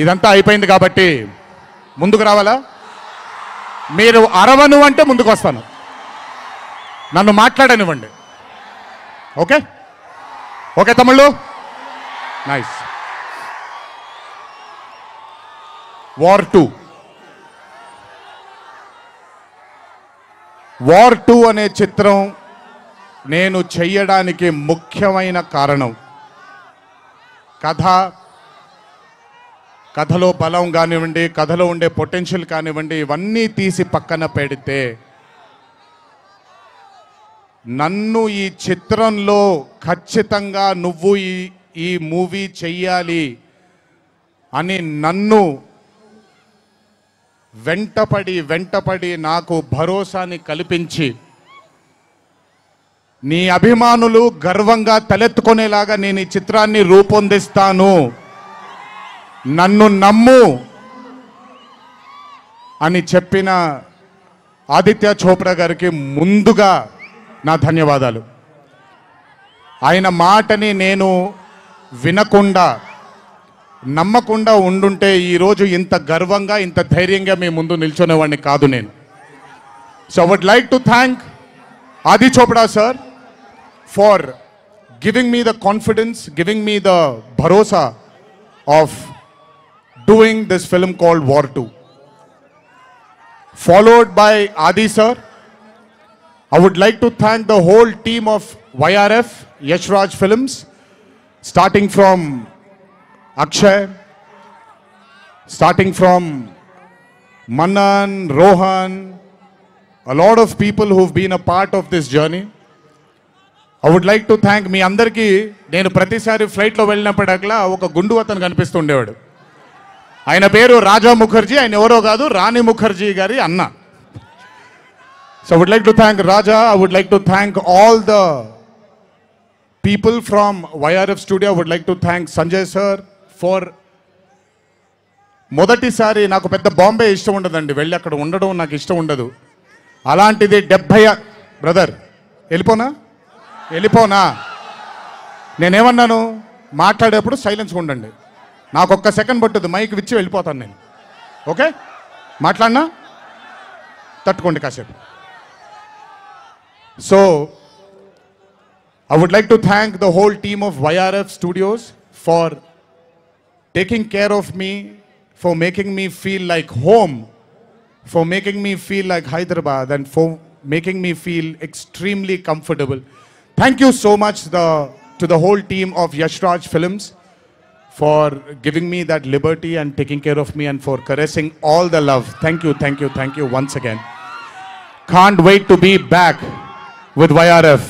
ఇదంతా అయిపోయింది కాబట్టి ముందుకు రావాలా? మీరు అరవను అంటే ముందుకు వస్తాను, నన్ను మాట్లాడనివ్వండి. ఓకే ఓకే తమ్ముళ్ళు, నైస్. వార్ 2 అనే చిత్రం నేను చెయ్యడానికి ముఖ్యమైన కారణం కథలో బలం కానివ్వండి, కథలో ఉండే పొటెన్షియల్ కానివ్వండి, ఇవన్నీ తీసి పక్కన పెడితే నన్ను ఈ చిత్రంలో ఖచ్చితంగా నువ్వు ఈ మూవీ చెయ్యాలి అని నన్ను వెంటపడి నాకు భరోసాని కల్పించి, నీ అభిమానులు గర్వంగా తలెత్తుకునేలాగా నేను ఈ చిత్రాన్ని రూపొందిస్తాను, నన్ను నమ్ము అని చెప్పిన ఆదిత్య చోప్రా గారికి ముందుగా నా ధన్యవాదాలు. ఆయన మాటని నేను వినకుండా నమ్మకుండా ఉండుంటే ఈరోజు ఇంత గర్వంగా ఇంత ధైర్యంగా మీ ముందు నిల్చునేవాడిని కాదు నేను. So I would like to thank Adi Chopra sir for giving me the confidence, giving me the భరోసా of doing this film called War 2. Followed by Adi sir, I would like to thank the whole team of YRF, Yash Raj Films, starting from Akshay, starting from Manan, Rohan, a lot of people who've been a part of this journey. I would like to thank మీ అందరికీ నేను ప్రతిసారి ఫ్లైట్లో వెళ్ళినప్పుడల్లా ఒక గుండు అతను కనిపిస్తుండేవాడు. ఆయన పేరు రాజా ముఖర్జీ, ఆయన ఎవరో కాదు, రాణి ముఖర్జీ గారి అన్న. So I would like to thank Raja. I would like to thank all the people from YRF studio. I would like to thank Sanjay sir for మొదటిసారి నాకు పెద్ద బాంబే ఇష్టం ఉండదండి, వెళ్ళి అక్కడ ఉండడం నాకు ఇష్టం ఉండదు. అలాంటిది 70 బ్రదర్ వెళ్ళిపోనా నేనేమన్నాను, మాట్లాడేప్పుడు సైలెన్స్గా ఉండండి, నాకు ఒక్క సెకండ్ పట్టుద్ది, మైక్ విచ్చి వెళ్ళిపోతాను నేను. ఓకే, మాట్లాడినా తట్టుకోండి కాసేపు. So I would like to thank the whole team of YRF studios for taking care of me, for making me feel like home, for making me feel like Hyderabad, and for making me feel extremely comfortable. Thank you so much to the whole team of Yash Raj Films for giving me that liberty and taking care of me and for caressing all the love. Thank you once again. Can't wait to be back with YRF.